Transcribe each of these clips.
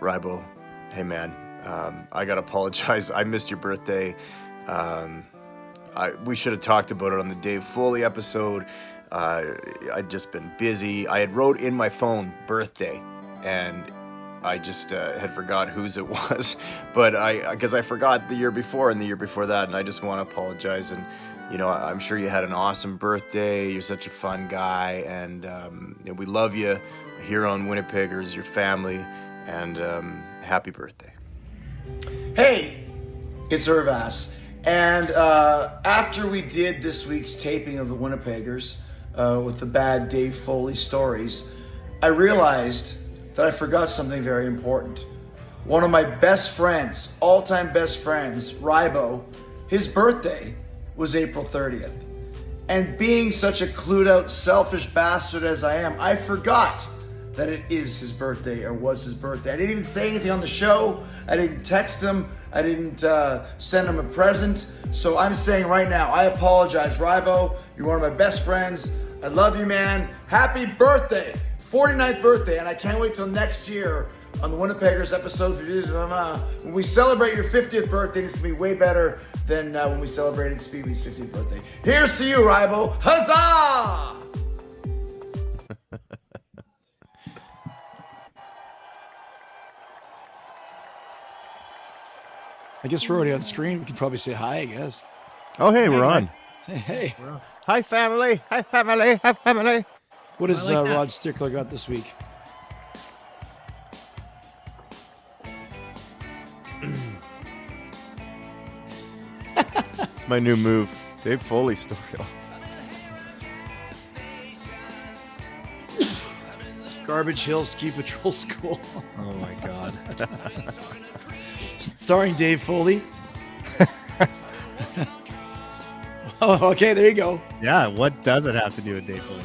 RYBO, hey man, I gotta apologize. I missed your birthday. We should have talked about it on the Dave Foley episode. I'd just been busy. I had wrote in my phone birthday, and I just had forgot whose it was. But because I forgot the year before and the year before that, and I just want to apologize. And I'm sure you had an awesome birthday. You're such a fun guy, and we love you here on Winnipeggers, your family, and happy birthday. Hey, it's Irvass. And after we did this week's taping of the Winnipeggers with the bad Dave Foley stories, I realized that I forgot something very important. One of my best friends, all-time best friends, RYBO, his birthday was April 30th. And being such a clued out, selfish bastard as I am, I forgot that it is his birthday or was his birthday. I didn't even say anything on the show. I didn't text him. I didn't send him a present. So I'm saying right now, I apologize, RYBO. You're one of my best friends. I love you, man. Happy birthday. 49th birthday. And I can't wait till next year on the Winnipeggers episode when we celebrate your 50th birthday. It's going to be way better than when we celebrated Spivak's 50th birthday. Here's to you, RYBO. Huzzah! I guess we're already on screen. We can probably say hi, I guess. Oh, hey, we're on. Hey. Hi, family. Hi, family. Hi, family. What has Rod Stickler got this week? It's my new move. Dave Foley story. Garbage Hill Ski Patrol School. Oh, my God. Starring Dave Foley. Oh, okay, there you go. Yeah, what does it have to do with Dave Foley?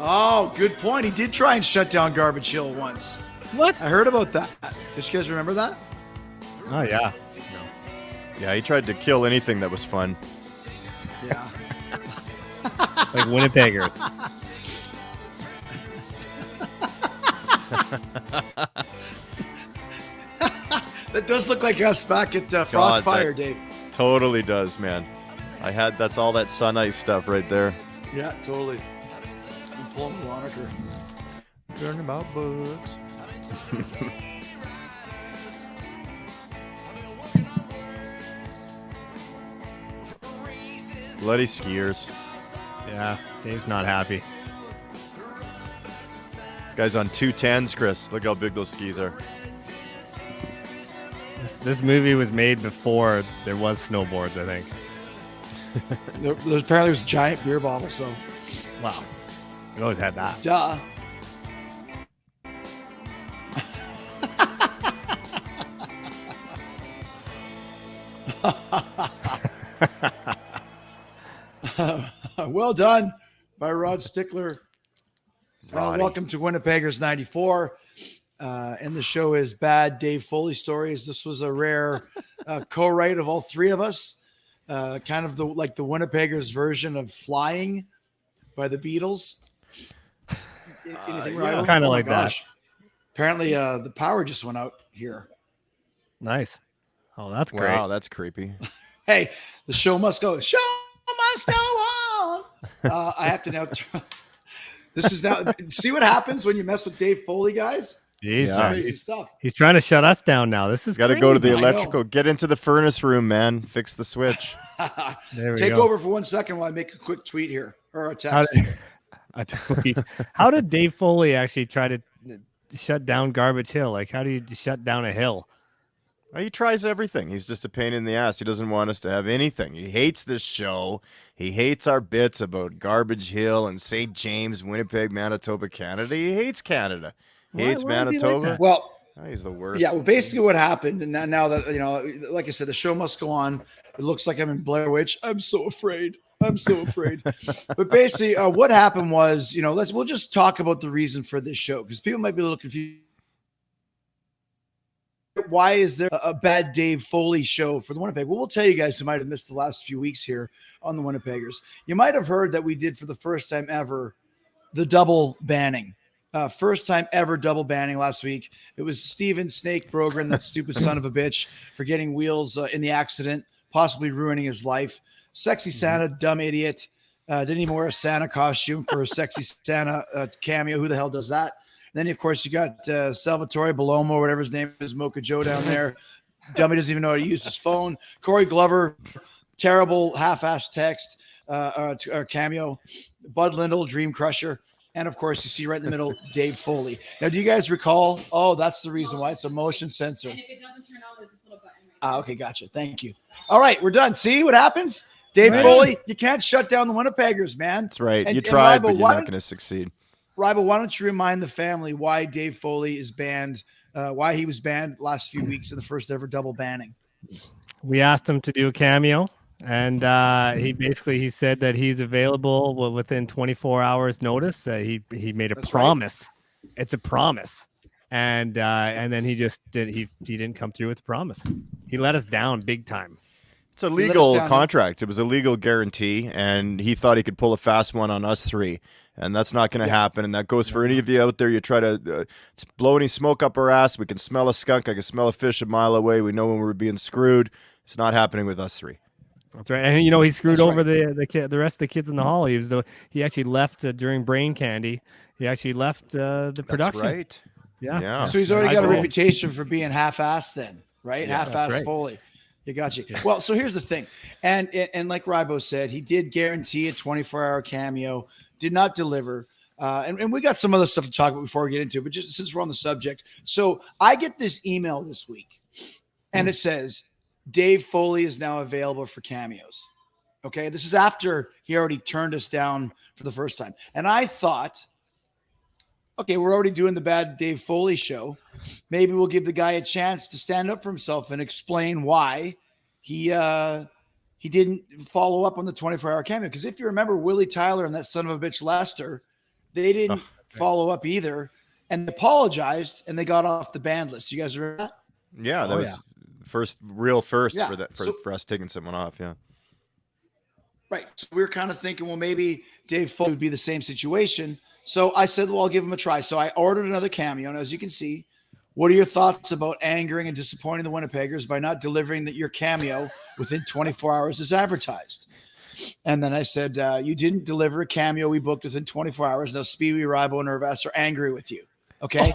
Oh, good point. He did try and shut down Garbage Hill once. What? I heard about that. Did you guys remember that? Oh, yeah. Yeah, he tried to kill anything that was fun. Yeah. Like Winnipeggers. That does look like us back at Frostfire, that Dave. Totally does, man. That's all that Sun Ice stuff right there. Yeah, totally. I'm pulling the monitor. Learn about books. Bloody skiers. Yeah, Dave's not happy. This guy's on 210s, Chris. Look how big those skis are. This movie was made before there was snowboards, I think. There apparently was a giant beer bottle, so. Wow. We always had that. Duh. Well done by Rod Stickler. Welcome to Winnipeggers 94. And the show is Bad Dave Foley Stories. This was a rare co-write of all three of us. Kind of the Winnipeggers version of Flying by the Beatles. Anything right? Kind of like that. Apparently the power just went out here. Nice. Oh, that's great. Wow, that's creepy. Hey, the show must go. Show must go on. I have to now. This is now. See what happens when you mess with Dave Foley, guys. Jeez, Yeah. Crazy stuff. He's trying to shut us down now. This is Got to crazy. go to the I know. electrical. Get into the furnace room, man. Fix the switch. There we Take go. over for 1 second while I make a quick tweet here or a text. How did Dave Foley actually try to shut down Garbage Hill? Like, how do you shut down a hill? He tries everything. He's just a pain in the ass. He doesn't want us to have anything. He hates this show. He hates our bits about Garbage Hill and St. James, Winnipeg, Manitoba, Canada. He hates Canada. He hates why does he like Manitoba. that? Well, He's the worst. yeah. Well, basically, what happened, and now that like I said, the show must go on. It looks like I'm in Blair Witch. I'm so afraid. But basically, what happened was, we'll just talk about the reason for this show because people might be a little confused. Why is there a Bad Dave Foley show for the Winnipeg? Well, we'll tell you guys who might have missed the last few weeks here on the Winnipeggers. You might have heard that we did for the first time ever the double banning. First time ever double banning last week. It was Steven Snake Brogren, that stupid son of a bitch, for getting wheels in the accident, possibly ruining his life. Sexy Santa, dumb idiot. Didn't even wear a Santa costume for a Sexy Santa cameo. Who the hell does that? And then, of course, you got Salvatore Bellomo, or whatever his name is, Mocha Joe down there. Dummy doesn't even know how to use his phone. Corey Glover, terrible half-assed text, cameo. Bud Lindell, Dream Crusher. And, of course, you see right in the middle, Dave Foley. Now, do you guys recall? Oh, that's the reason why. It's a motion sensor. And if it doesn't turn on, there's this little button right Okay, gotcha. Thank you. All right, we're done. See what happens? Dave Foley, you can't shut down the Winnipeggers, man. That's right. And, you tried, RYBO, but you're not going to succeed. RYBO, why don't you remind the family why Dave Foley is banned, why he was banned last few weeks in the first ever double banning? We asked him to do a cameo, and he said that he's available within 24 hours notice. He made a promise. Right. It's a promise. And then he didn't come through with the promise. He let us down big time. It's a legal contract. It was a legal guarantee, and he thought he could pull a fast one on us three, and that's not going to happen. And that goes for any of you out there. You try to blow any smoke up our ass. We can smell a skunk. I can smell a fish a mile away. We know when we're being screwed. It's not happening with us three. That's right. And he screwed over the rest of the kids in the hall. He actually left during Brain Candy. He actually left the production. That's right. Yeah. So he's already got a reputation for being half-assed then, right? Yeah, half-assed right. Foley. You got you. Well, so here's the thing. And like RYBO said, he did guarantee a 24-hour cameo, did not deliver. And we got some other stuff to talk about before we get into it, but just since we're on the subject. So I get this email this week, and it says, Dave Foley is now available for cameos. Okay, this is after he already turned us down for the first time. And I thought, okay, we're already doing the bad Dave Foley show. Maybe we'll give the guy a chance to stand up for himself and explain why he didn't follow up on the 24-hour cameo. Because if you remember, Willie Tyler and that son of a bitch Lester, they didn't follow up either, and apologized, and they got off the banned list. You guys remember that? Yeah, that was first for us taking someone off. Yeah. Right. So we were kind of thinking, well, maybe Dave Foley would be the same situation. So I said, well, I'll give him a try. So I ordered another cameo. And as you can see, what are your thoughts about angering and disappointing the Winnipeggers by not delivering your cameo within 24 hours as advertised? And then I said, you didn't deliver a cameo we booked within 24 hours. Now Spivak, RYBO, and Irvas are angry with you. Okay.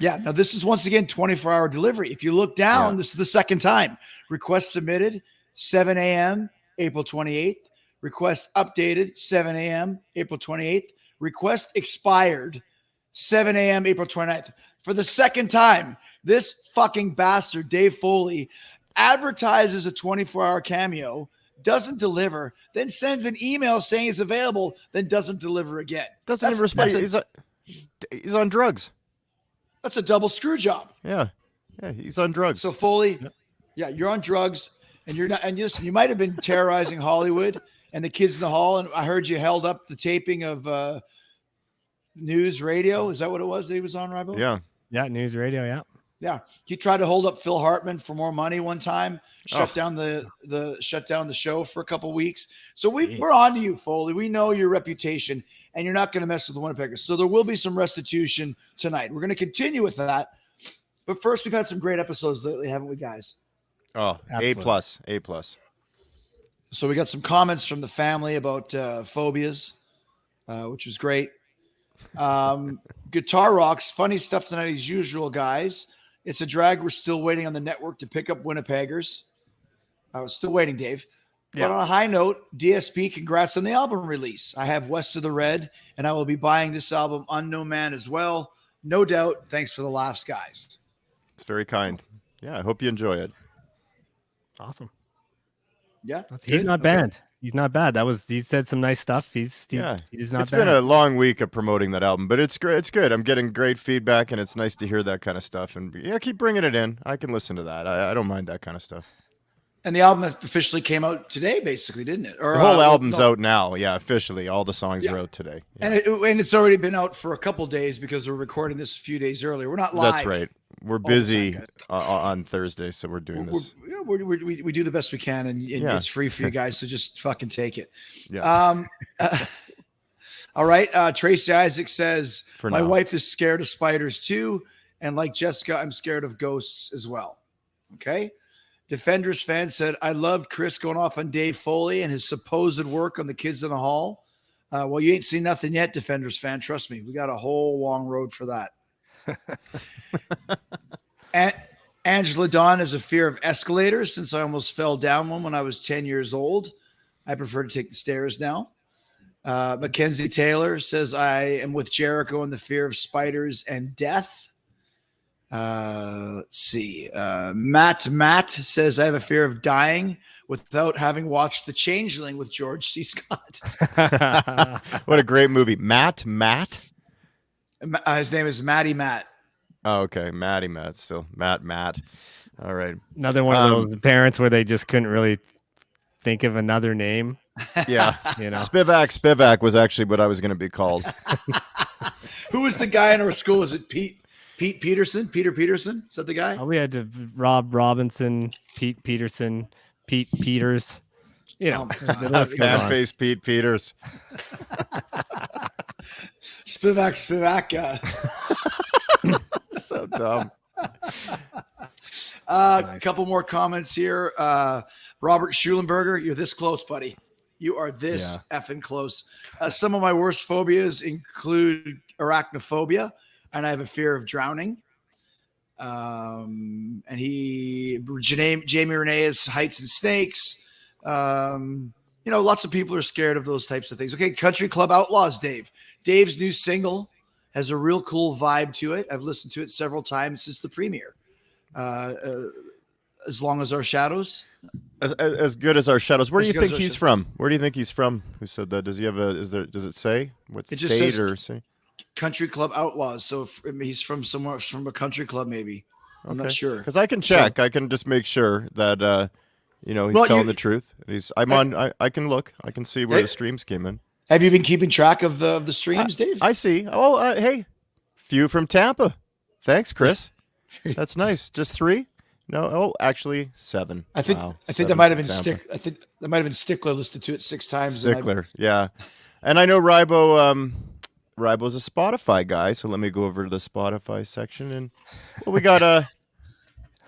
Now this is once again 24-hour delivery. If you look down, this is the second time. Request submitted 7 a.m. April 28th. Request updated 7 a.m. April 28th. Request expired 7 a.m. April 29th. For the second time, this fucking bastard, Dave Foley, advertises a 24-hour cameo, doesn't deliver, then sends an email saying it's available, then doesn't deliver again. Doesn't even respond. He's on drugs. That's a double screw job. Yeah, he's on drugs. So Foley, you're on drugs, and you're not. And listen, you might have been terrorizing Hollywood and the kids in the hall. And I heard you held up the taping of News Radio. Is that what it was that he was on, RYBO? Yeah, News Radio. Yeah. He tried to hold up Phil Hartman for more money one time. Shut down the show for a couple weeks. So we're on to you, Foley. We know your reputation, and you're not going to mess with the Winnipeggers. So there will be some restitution tonight. We're going to continue with that. But first, we've had some great episodes lately, haven't we, guys? Oh, absolutely. A+. So we got some comments from the family about phobias, which was great. Guitar Rocks, funny stuff tonight as usual, guys. It's a drag. We're still waiting on the network to pick up Winnipeggers. I was still waiting, Dave. But on a high note, DSP, congrats on the album release. I have West of the Red, and I will be buying this album, Unknown Man, as well. No doubt. Thanks for the laughs, guys. It's very kind. Yeah, I hope you enjoy it. Awesome. Yeah. He's not bad. He's not bad. He said some nice stuff. He's not It's bad. been a long week of promoting that album, but it's great. It's good. I'm getting great feedback, and it's nice to hear that kind of stuff. And keep bringing it in. I can listen to that. I don't mind that kind of stuff. And the album officially came out today, basically, didn't it? Or the whole album's out now. Yeah, officially. All the songs are out today. Yeah. And it's already been out for a couple days because we're recording this a few days earlier. We're not live. That's right. We're busy on Thursday, so we're doing this. We do the best we can, and it's free for you guys, so just fucking take it. Yeah. All right. Tracy Isaac says, my now. wife is scared of spiders too. And like Jessica, I'm scared of ghosts as well. Okay. Defenders fan said, I loved Chris going off on Dave Foley and his supposed work on the kids in the hall. Well, you ain't seen nothing yet, Defenders fan. Trust me. We got a whole long road for that. Angela Dawn has a fear of escalators since I almost fell down one when I was 10 years old. I prefer to take the stairs now. Mackenzie Taylor says, I am with Jericho in the fear of spiders and death. Let's see. Matty Matt says, I have a fear of dying without having watched The Changeling with George C. Scott. What a great movie. Matty Matt? His name is Matty Matt. Oh, okay. Matty Matt still. Matt. All right. Another one of those parents where they just couldn't really think of another name. Yeah. You know, Spivak was actually what I was going to be called. Who was the guy in our school? Was it Pete Peterson? Peter Peterson? Is that the guy? Oh, we had Rob Robinson, Pete Peterson, Pete Peters. You know, the list goes on. Face Pete Peters. Spivak. So dumb. A couple more comments here. Robert Schulenberger, you're this close, buddy. You are this effing close. Some of my worst phobias include arachnophobia, and I have a fear of drowning. And Jamie Renee is heights and snakes. Lots of people are scared of those types of things. Okay, Country Club Outlaws, Dave. Dave's new single has a real cool vibe to it. I've listened to it several times since the premiere. As long as our shadows. As good as our shadows. Where do you think he's from? Where do you think he's from? Who said that? Does he have does it say what it state or say? Country Club Outlaws. So he's from somewhere from a country club, maybe. I'm not sure. Because I can check. I can just make sure that he's telling the truth. I can look. I can see where the streams came in. Have you been keeping track of the streams, Dave? I see. Oh, hey, few from Tampa. Thanks, Chris. That's nice. Just 3? No. Oh, actually 7. I think that might have been I think that might have been Stickler listed to it 6 times. Stickler, yeah. And I know RYBO. RYBO's a Spotify guy, so let me go over to the Spotify section, and we got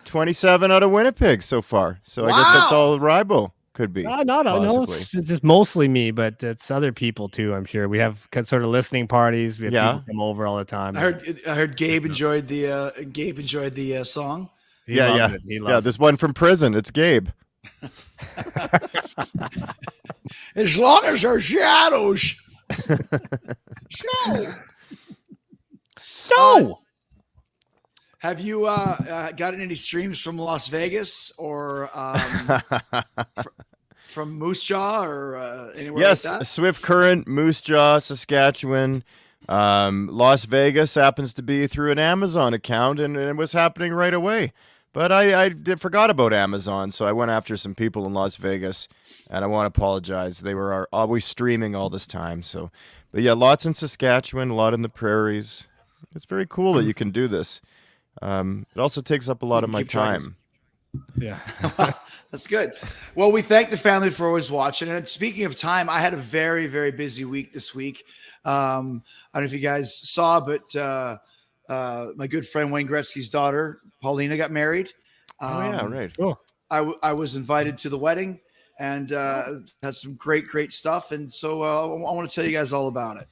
27 out of Winnipeg so far. So I guess that's all RYBO could be. No, it's just mostly me, but it's other people too. I'm sure we have sort of listening parties. We have people come over all the time. I heard Gabe enjoyed the song. He loves it. He loves it. There's one from prison. It's Gabe. As long as our shadows. So, have you gotten any streams from Las Vegas or from Moose Jaw or anywhere like that? Yes, Swift Current, Moose Jaw, Saskatchewan. Las Vegas happens to be through an Amazon account, and it was happening right away. But I forgot about Amazon, so I went after some people in Las Vegas, and I want to apologize. They were always streaming all this time. So, but yeah, lots in Saskatchewan, a lot in the prairies. It's very cool that you can do this. It also takes up a lot of my time. Yeah. That's good. Well, we thank the family for always watching. And speaking of time, I had a very, very busy week this week. I don't know if you guys saw, but my good friend Wayne Gretzky's daughter, Paulina, got married. Right. Cool. I was invited to the wedding and had some great stuff. And so I want to tell you guys all about it.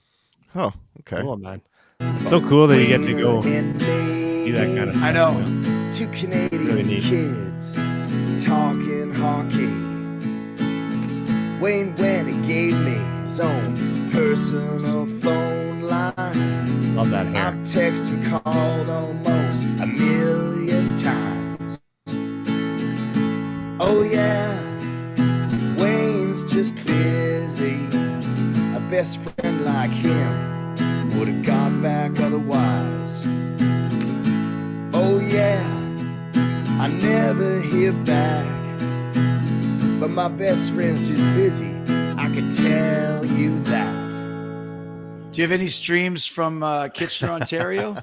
Oh, okay. Cool, man. So cool that you get to go do that kind of stuff. I know. Two Canadian kids talking hockey. Wayne went and gave me his own personal phone line. Love that hair. I've texted and called almost 1,000,000 times. Oh yeah, Wayne's just busy. A best friend like him would have got back otherwise. Oh yeah, I never hear back, but my best friend's just busy, I can tell you that. Do you have any streams from Kitchener, Ontario?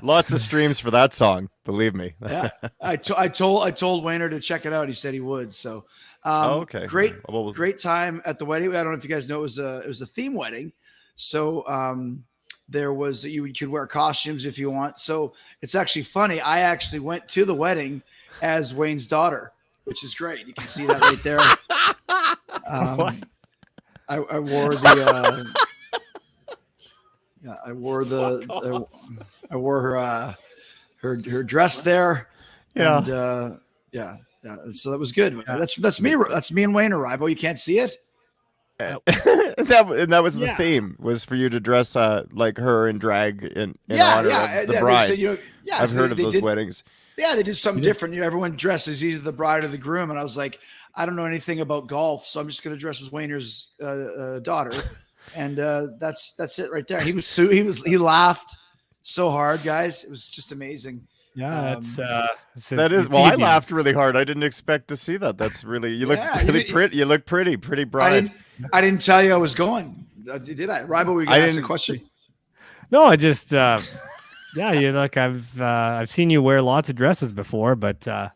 Lots of streams for that song, believe me. Yeah, I told Wayner to check it out. He said he would. So, okay, great time at the wedding. I don't know if you guys know it was a theme wedding. So there was you could wear costumes if you want. So it's actually funny. I actually went to the wedding as Wayne's daughter, which is great. You can see that right there. I wore the I wore her dress there. Yeah. And yeah. So that was good. That's me. That's me and Wayne or RYBO. You can't see it. that was the theme, was for you to dress like her and drag in honor of the bride. Said, I've heard of those weddings. Yeah, they did something different. Everyone dresses either the bride or the groom, and I was like, I don't know anything about golf, so I'm just going to dress as Wayner's daughter, and that's it right there. He laughed so hard, guys. It was just amazing. Yeah, that is. Well, I laughed really hard. I didn't expect to see that. That's really you look really pretty. You look pretty bride. I didn't tell you I was going. Did I? RYBO, were you going to ask a question? No, I just yeah, you look. I've seen you wear lots of dresses before, but now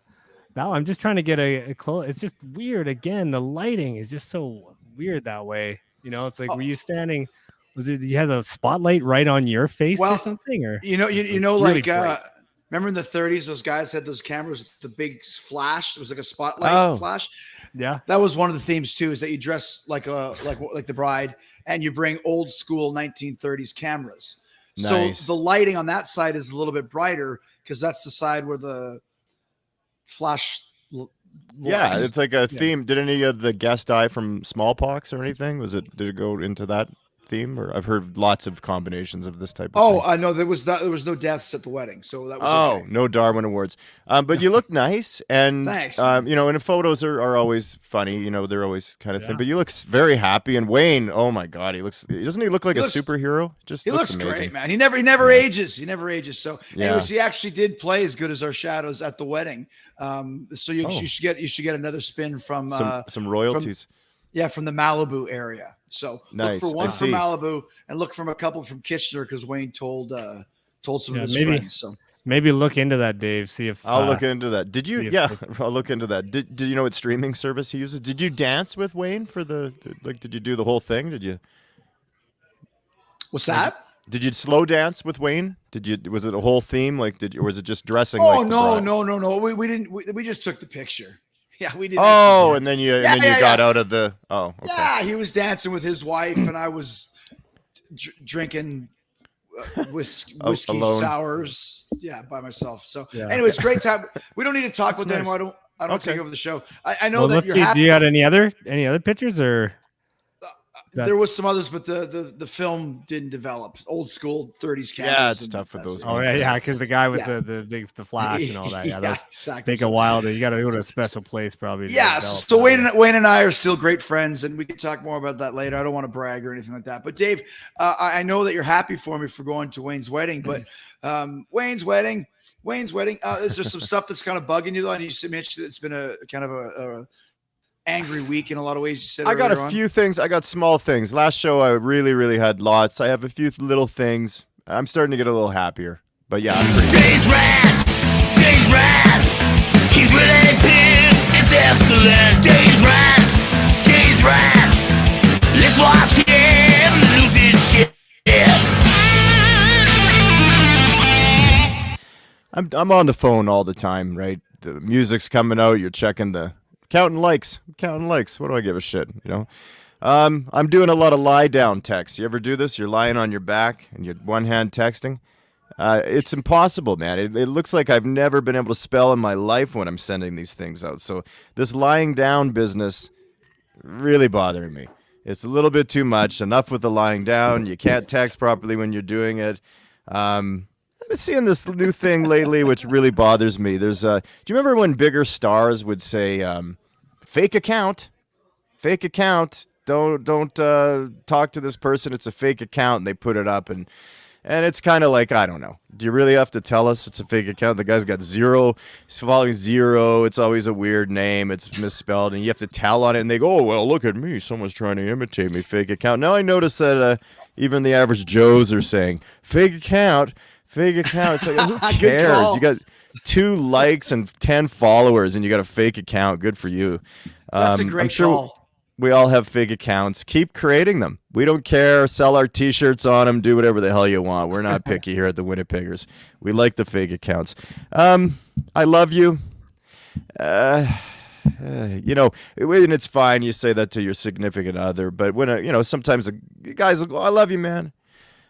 I'm just trying to get a close. It's just weird. Again, the lighting is just so weird that way. It's like, were you standing? Was it you had a spotlight right on your face or something? Or like remember in the 30s, those guys had those cameras with the big flash. It was like a spotlight flash. Yeah, that was one of the themes too. Is that you dress like the bride and you bring old school 1930s cameras. Nice. So the lighting on that side is a little bit brighter because that's the side where the flash. Yeah, it's like a theme. Did any of the guests die from smallpox or anything? Did it go into that theme? Or I've heard lots of combinations of this type of thing. I know there was no deaths at the wedding, so that was no Darwin Awards. But you look nice, and thanks. And the photos are always funny. They're always kind of thin. But you look very happy. And Wayne, oh my God, doesn't he look like a superhero? He looks amazing. Great, man. He never ages. He never ages. So anyways, he actually did play as good as our shadows at the wedding. So you should get another spin from some royalties. From the Malibu area. So nice. Look for one from Malibu and look from a couple from Kitchener because Wayne told some of his friends. So maybe look into that, Dave. See if I'll look into that. Did you? Yeah, I'll look into that. Did you know what streaming service he uses? Did you dance with Wayne for did you do the whole thing? Did you? What's that? Did you slow dance with Wayne? Was it a whole theme? Or was it just dressing? No. We didn't. We just took the picture. Yeah, we did. Oh, and then you got out of the. Oh, okay. Yeah, he was dancing with his wife, and I was drinking whiskey sours. Yeah, by myself. So, anyways, great time. We don't need to talk about that anymore. I don't take over the show. I know that you're happy. Do you got any other pictures or? There was some others, but the film didn't develop. Old school 30s cameras. Yeah, it's tough with those. Oh yeah, because the guy with the flash and all that. Yeah, that's exactly. Take a while. You got to go to a special place probably. Yeah, so Wayne and I are still great friends, and we can talk more about that later. I don't want to brag or anything like that. But Dave, I know that you're happy for me for going to Wayne's wedding, but Wayne's wedding. Is there some stuff that's kind of bugging you though? And you mentioned it's been a kind of a angry week in a lot of ways. You said I got a few things. I got small things. Last show I really, really had lots. I have a few little things. I'm starting to get a little happier. But yeah, I'm pretty. Dave's rants. He's really pissed. It's excellent. Dave's rants. Let's watch him lose his shit. I'm on the phone all the time, right? The music's coming out. You're checking the counting likes. What do I give a shit? I'm doing a lot of lie down texts. You ever do this? You're lying on your back and you're one hand texting. It's impossible, man. It looks like I've never been able to spell in my life when I'm sending these things out. So this lying down business really bothering me. It's a little bit too much. Enough with the lying down. You can't text properly when you're doing it. I've been seeing this new thing lately, which really bothers me. Do you remember when bigger stars would say, fake account, don't talk to this person. It's a fake account. And they put it up and it's kind of like, I don't know. Do you really have to tell us it's a fake account? The guy's got zero. He's following zero. It's always a weird name. It's misspelled. And you have to tell on it. And they go, oh, well, look at me. Someone's trying to imitate me. Fake account. Now I notice that even the average Joes are saying, fake account. Fake account. It's like, who Good cares? call. You got 2 likes and 10 followers, and you got a fake account. Good for you. That's a great I'm sure call. we all have fake accounts. Keep creating them. We don't care. Sell our T-shirts on them. Do whatever the hell you want. We're not picky here at the Winnipeggers. We like the fake accounts. I love you. You know, and it's fine. You say that to your significant other, but when you know, sometimes the guys will go, "I love you, man,"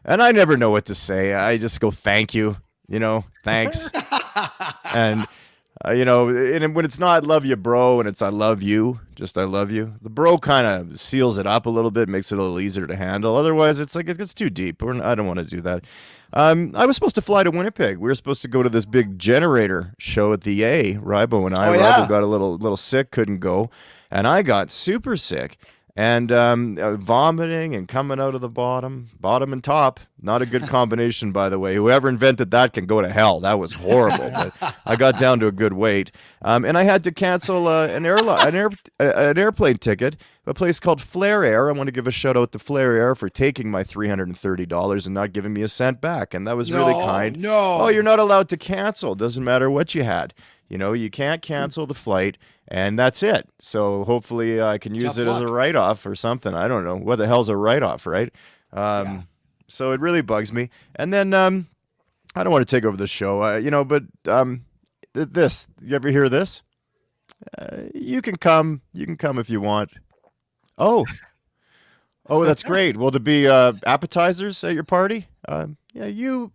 and I never know what to say. I just go, "Thank you." You know, thanks. And you know, and when it's not "love you, bro," and it's "I love you," just "I love you," the bro kind of seals it up a little bit, makes it a little easier to handle. Otherwise, it's like it gets too deep. I don't want to do that. I was supposed to fly to Winnipeg. We were supposed to go to this big generator show at the A. RYBO and I. Oh, yeah. RYBO got a little sick, couldn't go, and I got super sick. And vomiting and coming out of the bottom and top. Not a good combination, by the way. Whoever invented that can go to hell. That was horrible. But I got down to a good weight. And I had to cancel an airplane ticket, a place called Flair Air. I want to give a shout out to Flair Air for taking my $330 and not giving me a cent back. And that was really kind. No. Oh, you're not allowed to cancel. Doesn't matter what you had. You know, you can't cancel the flight, and that's it. So hopefully I can use Tough it as a luck. write-off or something. I don't know. What the hell's a write-off, right? So it really bugs me. And then I don't want to take over the show, you know, but this, you ever hear this? You can come if you want. Oh, that's great. Will there be appetizers at your party? Yeah, you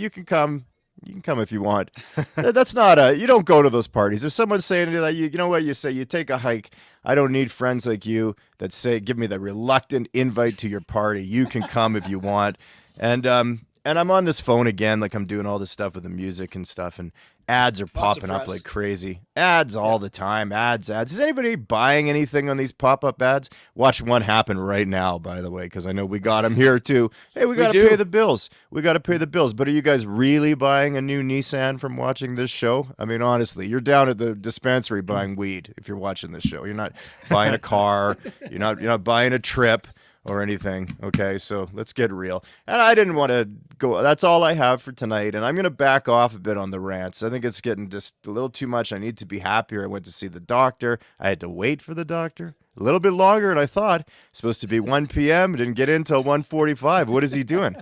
can come. You can come if you want. That's not you don't go to those parties. If someone's saying to you that, you know what you say, you take a hike. I don't need friends like you that say, give me the reluctant invite to your party. You can come if you want. And I'm on this phone again, like I'm doing all this stuff with the music and stuff, and ads are popping up like crazy. Ads all the time. Ads. Is anybody buying anything on these pop-up ads? Watch one happen right now, by the way, because I know we got them here too. Hey, we got to pay the bills. We got to pay the bills. But are you guys really buying a new Nissan from watching this show? I mean, honestly, you're down at the dispensary buying weed if you're watching this show. You're not buying a car. You're not buying a trip or anything. Okay, so let's get real. And I didn't want to go. That's all I have for tonight. And I'm going to back off a bit on the rants. I think it's getting just a little too much. I need to be happier. I went to see the doctor. I had to wait for the doctor a little bit longer than I thought. It's supposed to be 1 p.m. Didn't get in until 1:45. What is he doing?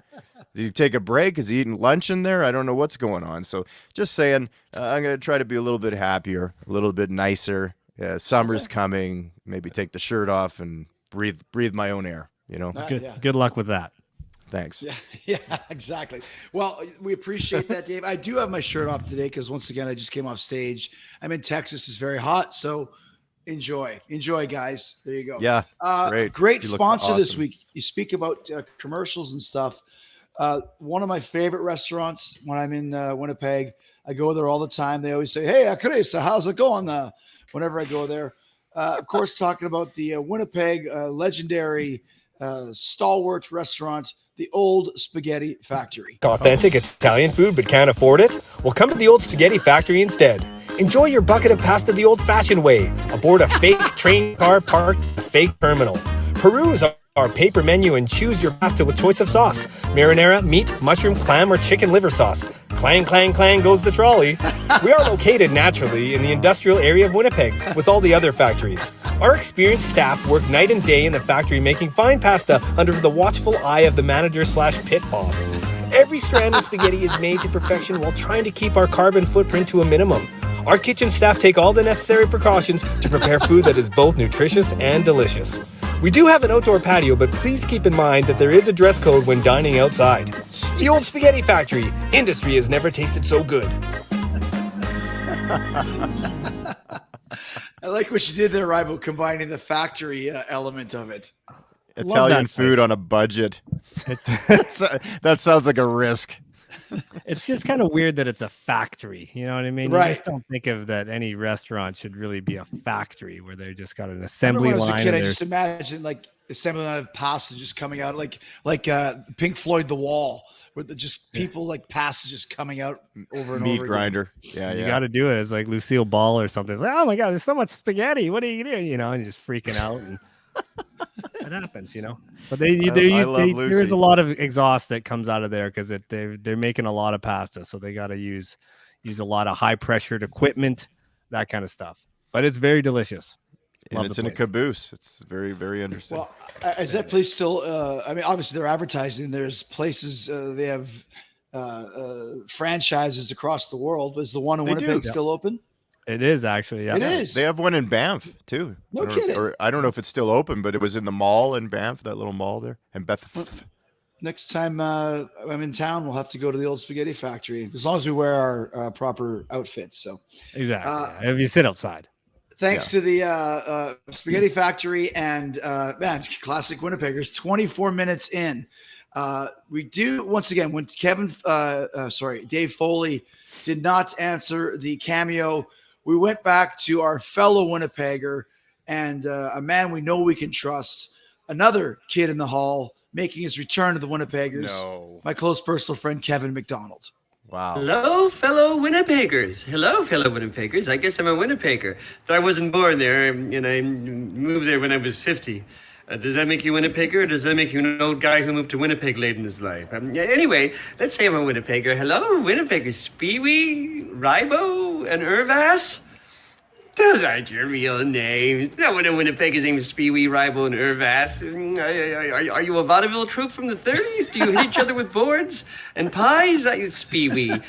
Did he take a break? Is he eating lunch in there? I don't know what's going on. So just saying, I'm going to try to be a little bit happier, a little bit nicer. Summer's coming. Maybe take the shirt off and breathe my own air. You know, Good luck with that. Thanks. Yeah, exactly. Well, we appreciate that, Dave. I do have my shirt off today because once again, I just came off stage. I'm in Texas. It's very hot. So enjoy, guys. There you go. Yeah. Great You look sponsor this awesome. week. You speak about commercials and stuff. One of my favorite restaurants when I'm in Winnipeg, I go there all the time. They always say, "Hey, Teresa, how's it going?" Whenever I go there, of course, talking about the Winnipeg legendary stalwart restaurant, the Old Spaghetti Factory. Authentic Italian food but can't afford it? Well, come to the Old Spaghetti Factory instead. Enjoy your bucket of pasta the old-fashioned way, aboard a fake train car parked at a fake terminal. Peruse our paper menu and choose your pasta with choice of sauce. Marinara, meat, mushroom, clam, or chicken liver sauce. Clang, clang, clang goes the trolley. We are located naturally in the industrial area of Winnipeg with all the other factories. Our experienced staff work night and day in the factory making fine pasta under the watchful eye of the manager/pit boss. Every strand of spaghetti is made to perfection while trying to keep our carbon footprint to a minimum. Our kitchen staff take all the necessary precautions to prepare food that is both nutritious and delicious. We do have an outdoor patio, but please keep in mind that there is a dress code when dining outside. The Old Spaghetti Factory. Industry has never tasted so good. I like what you did there, RYBO, combining the factory element of it. Italian food on a budget. That sounds like a risk. It's just kind of weird that it's a factory. You know what I mean? Right. You just don't think of that any restaurant should really be a factory where they just got an assembly When I was a line. kid, I and just imagine like assembly line of pasta just coming out, like Pink Floyd, The Wall, where just people like pasta just coming out over and Meat over. grinder. Yeah, you got to do it as like Lucille Ball or something. It's like, oh my God, there's so much spaghetti. What are you doing? You know, and just freaking out. And It happens, you know. But there is a lot of exhaust that comes out of there because they're making a lot of pasta, so they got to use a lot of high pressured equipment, that kind of stuff. But it's very delicious. And it's in a caboose. It's very, very interesting. Well, is that place still? I mean, obviously they're advertising. There's places they have franchises across the world. Is the one in Winnipeg still open? It is actually. Yeah, it is. They have one in Banff too. No kidding. I don't know if it's still open, but it was in the mall in Banff, that little mall there. And next time I'm in town, we'll have to go to the old spaghetti factory as long as we wear our proper outfits. So exactly. If you sit outside. Thanks to the spaghetti factory and man, classic Winnipeggers. 24 minutes in, we do once again when Dave Foley did not answer the cameo. We went back to our fellow Winnipegger and a man we know we can trust, another kid in the hall making his return to the Winnipeggers. No. My close personal friend, Kevin McDonald. Wow. Hello, fellow Winnipeggers. Hello, fellow Winnipeggers. I guess I'm a Winnipegger. Though I wasn't born there, and I moved there when I was 50. Does that make you a Winnipegger, or does that make you an old guy who moved to Winnipeg late in his life? Anyway, let's say I'm a Winnipegger. Hello, Winnipeggers. Spivak, RYBO, and Irvass? Those aren't your real names. No one in Winnipeg's name is Spivak, RYBO, and Irvass. Are you a vaudeville troupe from the 30s? Do you hit each other with boards and pies? Spivak.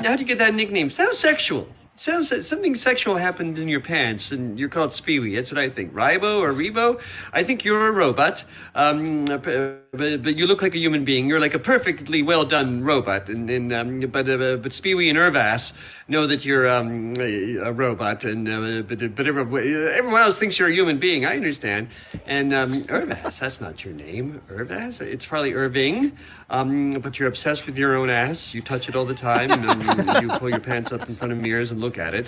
How'd you get that nickname? Sounds sexual. Sounds something sexual happened in your pants, and you're called Spivak. That's what I think. RYBO or RYBO? I think you're a robot, but you look like a human being. You're like a perfectly well done robot. But Spivak and Irvass know that you're a robot, and but everyone else thinks you're a human being. I understand. And Irvass, that's not your name. Irvass, it's probably Irving. But you're obsessed with your own ass. You touch it all the time, and you pull your pants up in front of mirrors and look at it.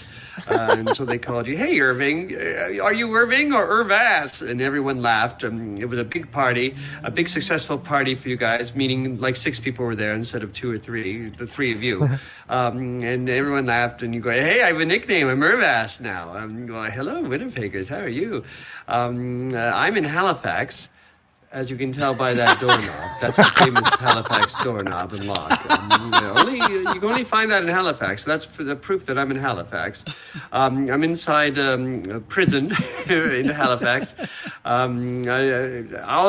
And so they called you, "Hey, Irving, are you Irving or Irvass?" And everyone laughed. It was a big party, a big successful party for you guys, meaning like 6 people were there instead of 2 or 3, the 3 of you. And everyone laughed, and you go, "Hey, I have a nickname. I'm Irvass now." Well, hello, Winnipeggers. How are you? I'm in Halifax. As you can tell by that doorknob, that's the famous Halifax doorknob and lock. You can only find that in Halifax. So that's the proof that I'm in Halifax. I'm inside a prison in Halifax. All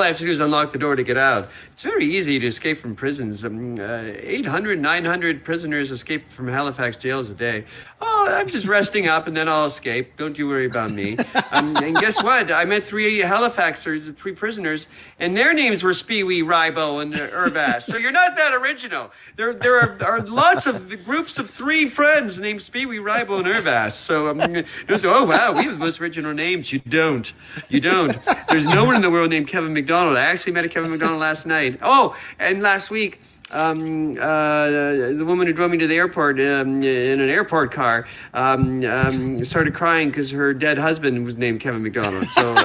I have to do is unlock the door to get out. It's very easy to escape from prisons. 800, 900 prisoners escape from Halifax jails a day. Oh, I'm just resting up and then I'll escape. Don't you worry about me. And guess what? I met 3 Halifaxers, 3 prisoners, and their names were Spivak, RYBO, and Irvass. So you're not that original. There are lots of groups of 3 friends named Spivak, RYBO, and Irvass. So oh wow, we have the most original names. You don't. There's no one in the world named Kevin McDonald. I actually met a Kevin McDonald last night. Oh, and last week. The woman who drove me to the airport in an airport car started crying because her dead husband was named Kevin McDonald. So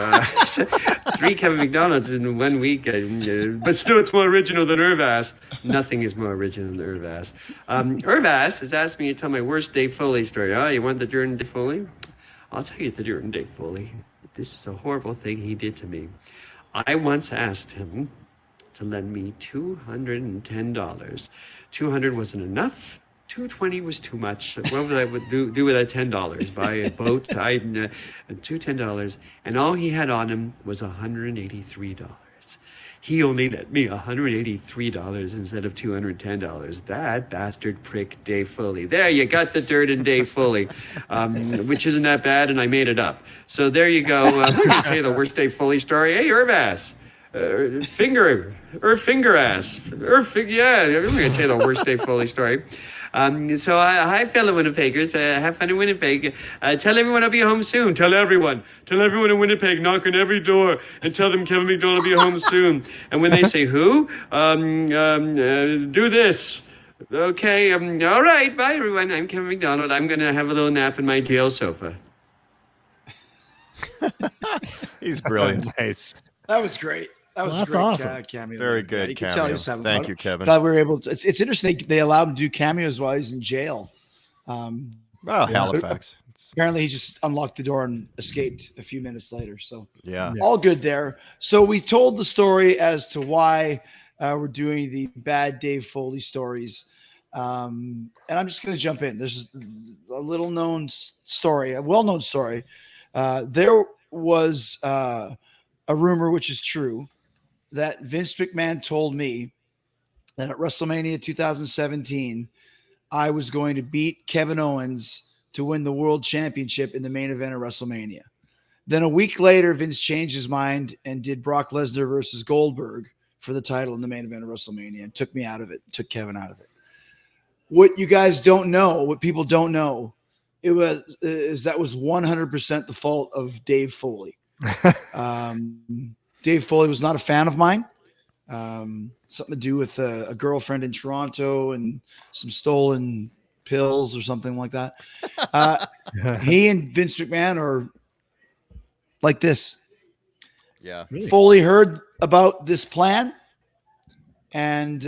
3 Kevin McDonalds in 1 week. But still, it's more original than Irvass. Nothing is more original than Irvass. Irvass has asked me to tell my worst Dave Foley story. Oh, you want the Jordan Dave Foley? I'll tell you the Jordan Dave Foley. This is a horrible thing he did to me. I once asked him to lend me $210. 200 wasn't enough. 220 was too much. What would I do with that $10? Buy a boat? $210, and all he had on him was $183. He only lent me $183 instead of $210. That bastard prick Dave Foley. There, you got the dirt in Dave Foley, which isn't that bad, and I made it up. So there you go. I'm going to tell you the worst Dave Foley story. Hey, Irvass. Finger ass. Yeah, I'm going to tell you the worst Dave Foley story. So hi, fellow Winnipeggers. Have fun in Winnipeg. Tell everyone I'll be home soon. Tell everyone in Winnipeg, knock on every door and tell them Kevin McDonald will be home soon. And when they say who, do this. Okay, all right, bye everyone. I'm Kevin McDonald. I'm going to have a little nap in my jail sofa. He's brilliant. Nice. That was great. That was that's great awesome. cameo. Very good. You can cameo. tell he was having Thank fun. you, Kevin. Glad we were able to. It's interesting they allowed him to do cameos while he's in jail. Well, Halifax. Apparently, he just unlocked the door and escaped a few minutes later. So Yeah. all good there. So we told the story as to why we're doing the bad Dave Foley stories. And I'm just going to jump in. This is a little known story, a well-known story. There was a rumor, which is true, that Vince McMahon told me that at WrestleMania 2017, I was going to beat Kevin Owens to win the world championship in the main event of WrestleMania. Then a week later, Vince changed his mind and did Brock Lesnar versus Goldberg for the title in the main event of WrestleMania and took me out of it, took Kevin out of it. What you guys don't know, what people don't know, that was 100% the fault of Dave Foley. Dave Foley was not a fan of mine. Something to do with a girlfriend in Toronto and some stolen pills or something like that. He and Vince McMahon are like this. Yeah. Really? Foley heard about this plan and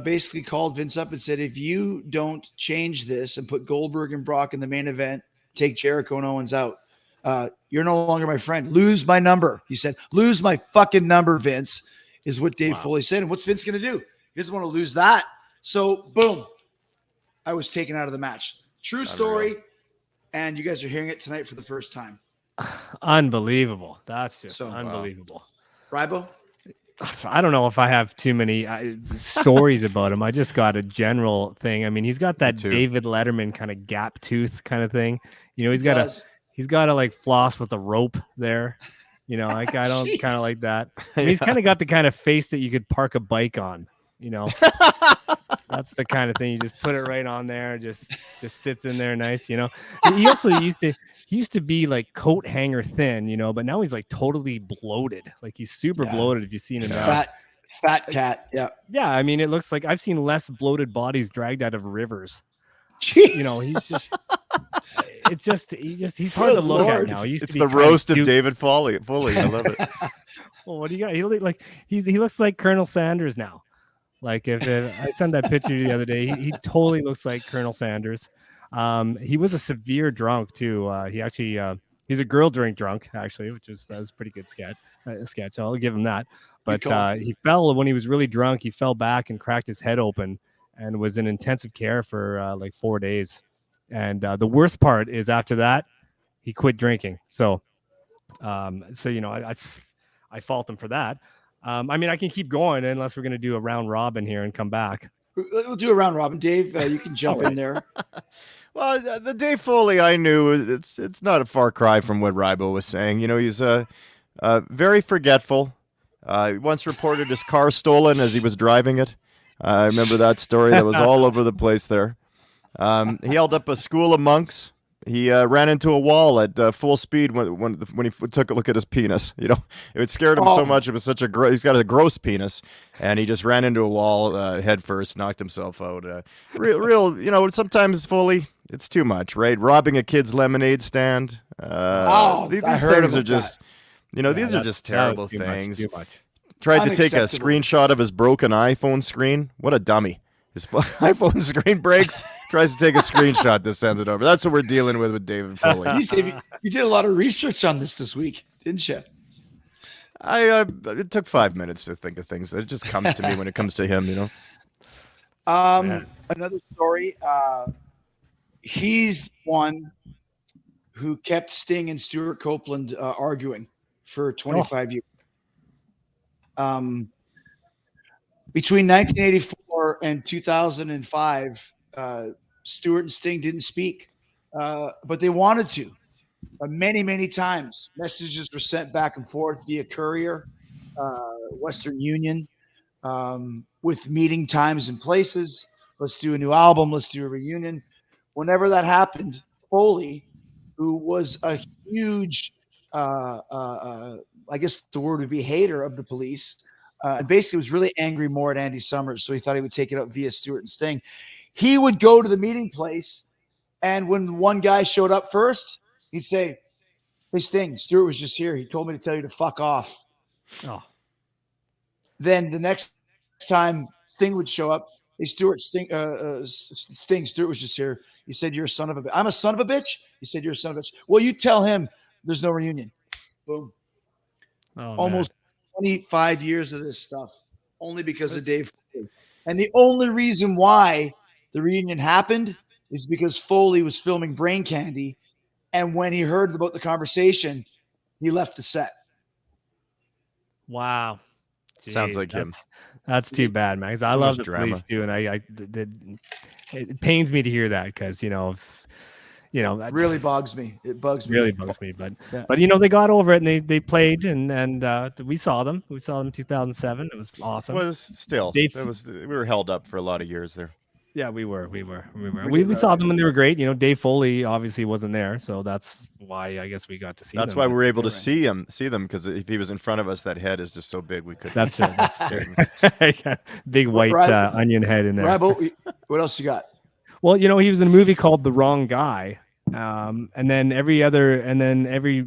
basically called Vince up and said, if you don't change this and put Goldberg and Brock in the main event, take Jericho and Owens out, you're no longer my friend. Lose my number. He said, lose my fucking number, Vince, is what Dave Foley said. And what's Vince going to do? He doesn't want to lose that. So, boom, I was taken out of the match. True story. And you guys are hearing it tonight for the first time. Unbelievable. That's just unbelievable. RYBO? I don't know if I have too many stories about him. I just got a general thing. I mean, he's got that David Letterman kind of gap tooth kind of thing. You know, he's got to like floss with a rope there. You know, like I don't kind of like that. I mean, he's kind of got the kind of face that you could park a bike on, you know. That's the kind of thing. You just put it right on there, just sits in there nice, you know. He also used to be like coat hanger thin, you know, but now he's like totally bloated. Like he's super bloated if you've seen him now. Fat cat. Yeah. Yeah, I mean, it looks like I've seen less bloated bodies dragged out of rivers. You know, he's he's hard to look at now. It's the roast of David Foley. I love it. Well, what do you got? He looks like Colonel Sanders now. Like if I sent that picture the other day, he totally looks like Colonel Sanders. He was a severe drunk too. He's a girl drink drunk actually, which was pretty good sketch. So I'll give him that. But he fell when he was really drunk. He fell back and cracked his head open and was in intensive care for like 4 days. And the worst part is after that, he quit drinking. So you know, I fault him for that. I mean, I can keep going unless we're going to do a round robin here and come back. We'll do a round robin. Dave, you can jump in there. Well, the Dave Foley I knew, it's not a far cry from what RYBO was saying. You know, he's very forgetful. He once reported his car stolen as he was driving it. I remember that story. That was all over the place there. He held up a school of monks. He ran into a wall at full speed when he took a look at his penis. You know, it scared him so much. It was such he's got a gross penis, and he just ran into a wall head first, knocked himself out. Real, you know, sometimes Foley, it's too much, right? Robbing a kid's lemonade stand. These things are just, you know, these are just terrible things. Too much. Tried to take a screenshot of his broken iPhone screen. What a dummy. His iPhone screen breaks, tries to take a screenshot to send it over. That's what we're dealing with David Foley. You did a lot of research on this week, didn't you? It took 5 minutes to think of things. It just comes to me when it comes to him, you know. Another story. He's the one who kept Sting and Stuart Copeland arguing for 25 years. Between 1984 and 2005, Stuart and Sting didn't speak, but they wanted to. Many, many times, messages were sent back and forth via courier, Western Union, with meeting times and places. Let's do a new album. Let's do a reunion. Whenever that happened, Foley, who was a huge, I guess the word would be hater of the police, and basically was really angry more at Andy Summers, so he thought he would take it up via Stuart and Sting. He would go to the meeting place, and when one guy showed up first, he'd say, "Hey, Sting, Stuart was just here. He told me to tell you to fuck off." Oh. Then the next time Sting would show up, Hey, Stuart, Sting, Stuart was just here. He said, you're a son of a bitch. I'm a son of a bitch? He said, you're a son of a bitch. Well, you tell him there's no reunion. Boom. Oh, Almost 25 years of this stuff, only because of Dave Foley. And the only reason why the reunion happened is because Foley was filming Brain Candy. And when he heard about the conversation, he left the set. Wow. Jeez, Sounds like him. That's too bad, man. 'Cause I love the police too, and it pains me to hear that because that really bugs me. It bugs me. Really bugs me, but they got over it and they played and we saw them. We saw them in 2007. It was awesome. Well, still, we were held up for a lot of years there. Yeah, we were. We saw them and they were great. Dave Foley obviously wasn't there, so that's why I guess we got to see them. That's why we were able to see them because if he was in front of us, that head is just so big we couldn't. That's it. Big white onion head in there. RYBO, what else you got? Well, he was in a movie called The Wrong Guy. And then every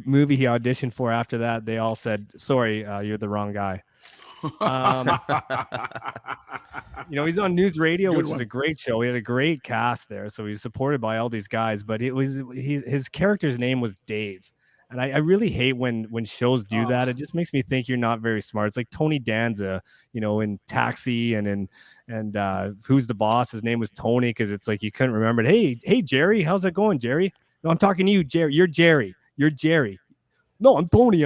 movie he auditioned for after that, they all said, sorry, you're the wrong guy. He's on News Radio, which is a great show. He had a great cast there, so he's supported by all these guys. But his character's name was Dave, and I really hate when shows do that. It just makes me think you're not very smart. It's like Tony Danza, in Taxi and Who's the Boss. His name was Tony because it's like you couldn't remember it. Hey Jerry, how's it going, Jerry? No, I'm talking to you, Jerry. You're Jerry. No, I'm Tony.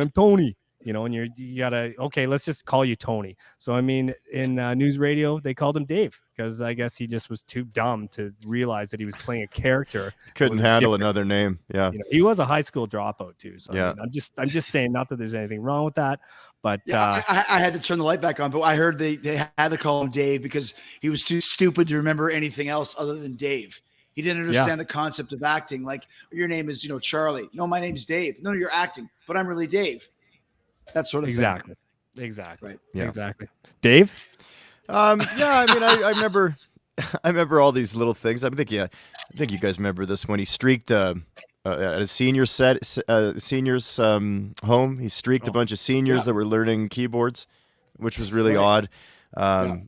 And you gotta, okay, let's just call you Tony. So, in News Radio, they called him Dave because I guess he just was too dumb to realize that he was playing a character. Couldn't handle another name. Yeah. He was a high school dropout too. So yeah. I'm just saying, not that there's anything wrong with that, but I had to turn the light back on, but I heard they had to call him Dave because he was too stupid to remember anything else other than Dave. He didn't understand the concept of acting. Like, your name is, Charlie. No, my name's Dave. No, you're acting, but I'm really Dave. That sort of thing. Exactly. Right. Yeah. Exactly. Dave? I remember all these little things. I think you guys remember this when he streaked at a senior's home. He streaked a bunch of seniors that were learning keyboards, which was really odd.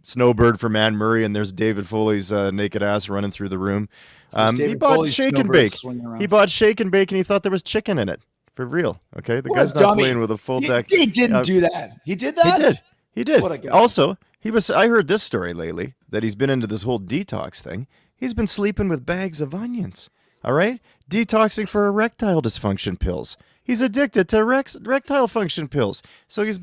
Snowbird from Anne Murray, and there's David Foley's naked ass running through the room. He bought Shake and Bake. He bought Shake and Bake, and he thought there was chicken in it. For real, okay? The guy's not playing with a full deck. He didn't do that. He did that? He did. What a guy. Also, I heard this story lately, that he's been into this whole detox thing. He's been sleeping with bags of onions, all right? Detoxing for erectile dysfunction pills. He's addicted to erectile function pills. So he's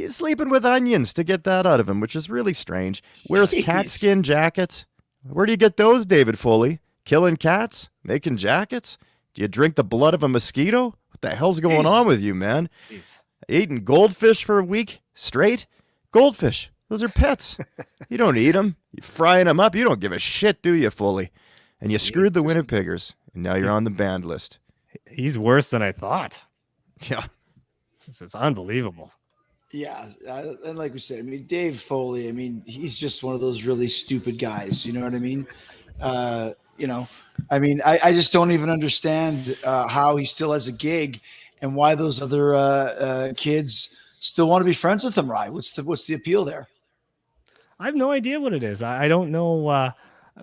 sleeping with onions to get that out of him, which is really strange. Wears cat skin jackets. Where do you get those, David Foley? Killing cats? Making jackets? Do you drink the blood of a mosquito? What the hell's going on with you, man? Jeez. Eating goldfish for a week straight? Goldfish. Those are pets. You don't eat them. You're frying them up. You don't give a shit, do you, Foley? And you screwed the Winnipeggers, and now you're on the banned list. He's worse than I thought. Yeah. This is unbelievable. Yeah. And like we said, Dave Foley, he's just one of those really stupid guys. You know what I mean? I just don't even understand how he still has a gig and why those other kids still want to be friends with him, Rye. What's the appeal there? I have no idea what it is. I don't know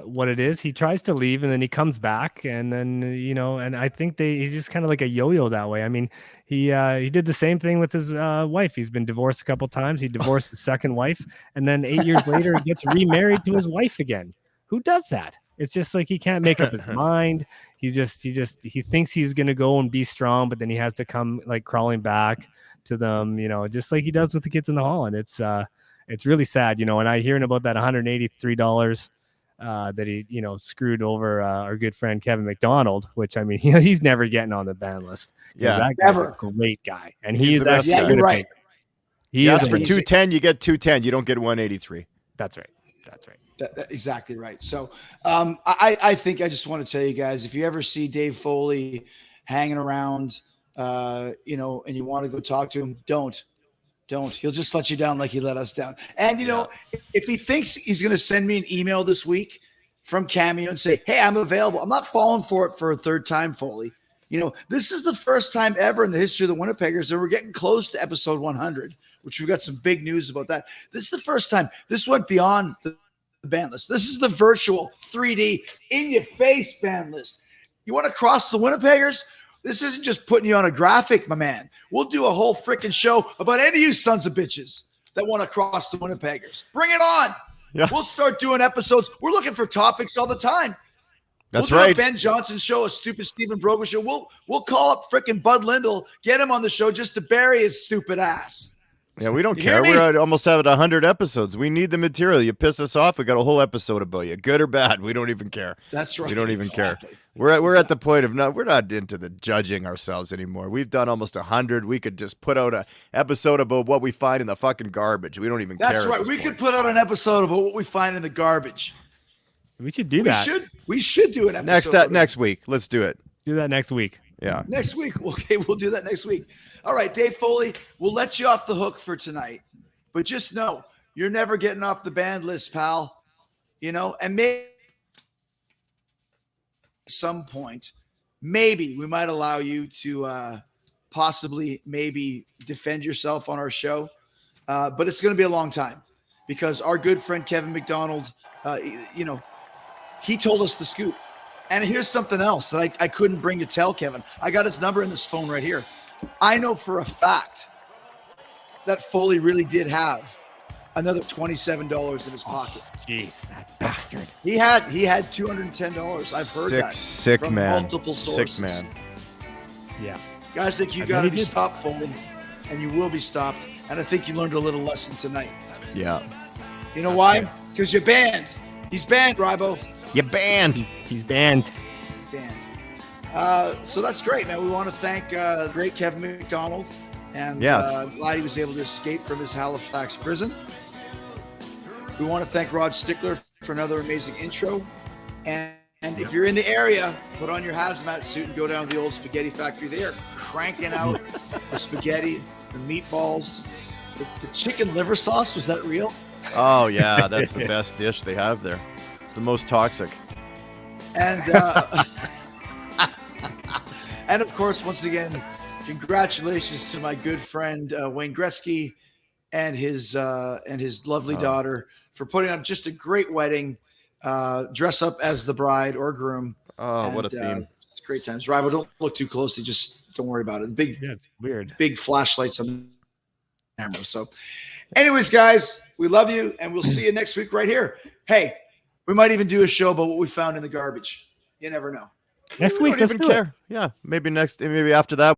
what it is. He tries to leave and then he comes back and then, and I think he's just kind of like a yo-yo that way. He did the same thing with his wife. He's been divorced a couple times. He divorced his second wife. And then 8 years later, he gets remarried to his wife again. Who does that? It's just like he can't make up his mind. He thinks he's going to go and be strong, but then he has to come like crawling back to them, just like he does with the kids in the hall. And it's really sad, and I hearing about that $183 that he, screwed over our good friend Kevin McDonald, which he's never getting on the ban list. Yeah, that guy's a great guy, and he's the best actually guy. Right. He is for 210. You get 210. You don't get 183. That's right. Exactly right. So I think I just want to tell you guys, if you ever see Dave Foley hanging around, and you want to go talk to him, don't. He'll just let you down like he let us down. And, if he thinks he's going to send me an email this week from Cameo and say, hey, I'm available, I'm not falling for it for a third time, Foley. This is the first time ever in the history of the Winnipeggers, and we're getting close to episode 100, which we've got some big news about that. This is the first time. This went beyond the ban list. This is the virtual 3D in your face ban list. You want to cross the Winnipeggers? This isn't just putting you on a graphic, my man. We'll do a whole freaking show about any of you sons of bitches that want to cross the Winnipeggers. Bring it on. Yeah. We'll start doing episodes. We're looking for topics all the time. That's we'll do right. a Ben Johnson show, a stupid Stephen Brogan show. We'll call up freaking Bud Lindell, get him on the show just to bury his stupid ass. Yeah, we don't You care. hear me? We're at almost at 100 episodes. We need the material. You piss us off, we got a whole episode about you, good or bad. We don't even care. That's right. We don't even Exactly. care. We're at the point of we're not into the judging ourselves anymore. We've done almost 100. We could just put out a episode about what we find in the fucking garbage. We don't even care. That's right. We could put out an episode about what we find in the garbage. We should do that. We should do an episode. Next week. Let's do it. Do that next week. Yeah. Next week. Okay, we'll do that next week. All right, Dave Foley, we'll let you off the hook for tonight. But just know, you're never getting off the band list, pal. You know, and maybe at some point, maybe we might allow you to possibly maybe defend yourself on our show. But it's going to be a long time because our good friend Kevin McDonald, he told us the scoop. And here's something else that I couldn't bring to tell Kevin. I got his number in this phone right here. I know for a fact that Foley really did have another $27 in his pocket. Jeez, that bastard. He had $210. I've heard that. Sick from man. multiple sources. Sick man. Yeah. Guys, I think you got to be stopped, Foley, and you will be stopped. And I think you learned a little lesson tonight. Yeah. You know why? Because you're banned. He's banned, RYBO. You're banned. He's banned. So that's great, man. We want to thank the great Kevin McDonald. And glad he was able to escape from his Halifax prison. We want to thank Rod Stickler for another amazing intro. And if you're in the area, put on your hazmat suit and go down to the old spaghetti factory. They are cranking out the spaghetti, the meatballs, the chicken liver sauce. Was that real? Oh, yeah. That's the best dish they have there. It's the most toxic. And and of course, once again, congratulations to my good friend Wayne Gretzky and his lovely daughter for putting on just a great wedding. Dress up as the bride or groom. Oh, what a theme! It's great times. RYBO, don't look too closely. Just don't worry about it. It's weird. Big flashlights on the camera. So, anyways, guys, we love you, and we'll see you next week right here. Hey, we might even do a show about what we found in the garbage. You never know. Next week, let's do it. Yeah, maybe after that.